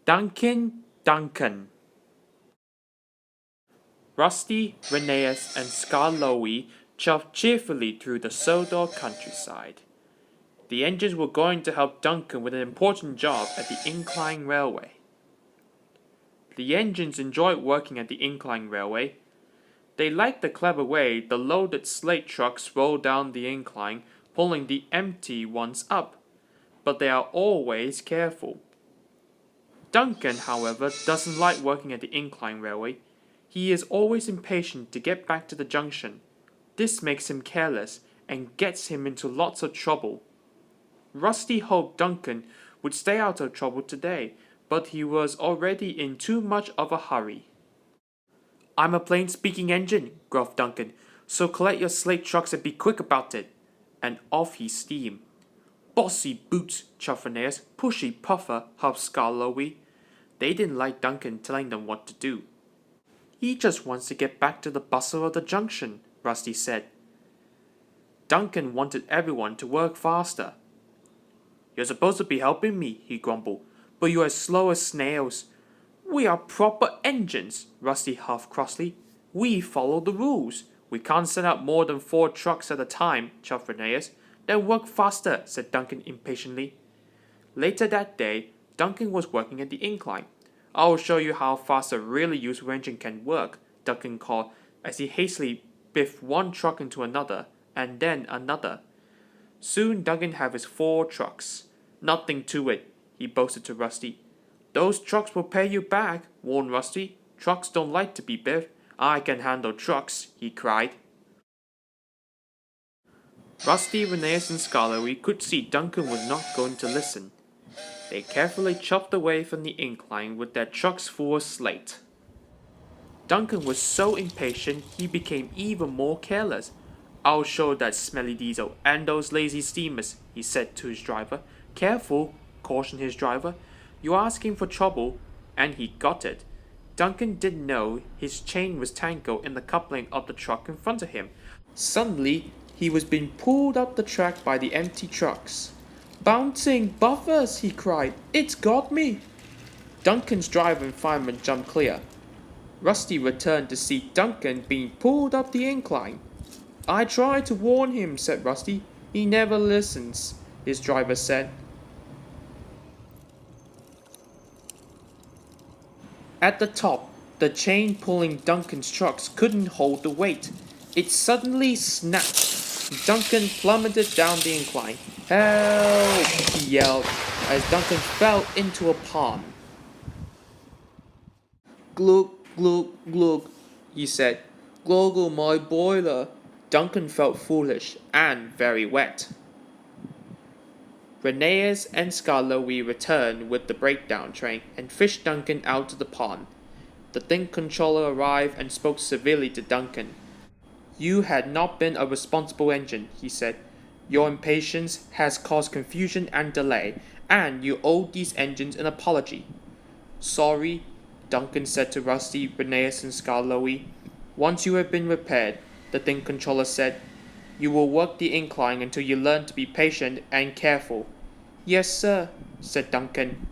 Duncan. Rusty, Rheneas, and Skarloey chuffed cheerfully through the Sodor countryside. The engines were going to help Duncan with an important job at the Incline Railway. The engines enjoyed working at the Incline Railway. They liked the clever way the loaded slate trucks roll down the incline, pulling the empty ones up, but they are always careful. Duncan, however, doesn't like working at the Incline Railway. He is always impatient to get back to the junction. This makes him careless and gets him into lots of trouble. Rusty hoped Duncan would stay out of trouble today, but he was already in too much of a hurry. "I'm a plain-speaking engine," gruffed Duncan, "so collect your slate trucks and be quick about it." And off he steamed. "Bossy boots," chuffed Rheneas. "Pushy puffer," huffed Skarloey. They didn't like Duncan telling them what to do. "He just wants to get back to the bustle of the junction," Rusty said. Duncan wanted everyone to work faster. "You're supposed to be helping me," he grumbled, "but you're as slow as snails." "We are proper engines," Rusty huffed crossly. "We follow the rules. We can't send out more than 4 trucks at a time," chuffed Rheneas. "Then work faster," said Duncan impatiently. Later that day, Duncan was working at the incline. "I'll show you how fast a really useful engine can work," Duncan called as he hastily biffed one truck into another, and then another. Soon Duncan had his 4 trucks. "Nothing to it," he boasted to Rusty. "Those trucks will pay you back," warned Rusty. "Trucks don't like to be biffed." "I can handle trucks," he cried. Rusty, Rheneas, and Skarloey could see Duncan was not going to listen. They carefully chopped away from the incline with their trucks full of slate. Duncan was so impatient he became even more careless. "I'll show that smelly diesel and those lazy steamers," he said to his driver. "Careful," cautioned his driver. "You're asking for trouble," and he got it. Duncan didn't know his chain was tangled in the coupling of the truck in front of him. Suddenly, he was being pulled up the track by the empty trucks. "Bouncing buffers!" he cried. "It's got me!" Duncan's driver and fireman jumped clear. Rusty returned to see Duncan being pulled up the incline. "I tried to warn him," said Rusty. "He never listens," his driver said. At the top, the chain pulling Duncan's trucks couldn't hold the weight. It suddenly snapped. Duncan plummeted down the incline. "Help!" he yelled as Duncan fell into a pond. "Glug, glug, glug," he said. "Gluggle my boiler." Duncan felt foolish and very wet. Rheneas and Skarloey returned with the breakdown train and fished Duncan out of the pond. The thing controller arrived and spoke severely to Duncan. "You had not been a responsible engine," he said. "Your impatience has caused confusion and delay, and you owe these engines an apology." "Sorry," Duncan said to Rusty, Rheneas, and Skarloey. "Once you have been repaired," the thing controller said, "you will work the incline until you learn to be patient and careful." "Yes, sir," said Duncan.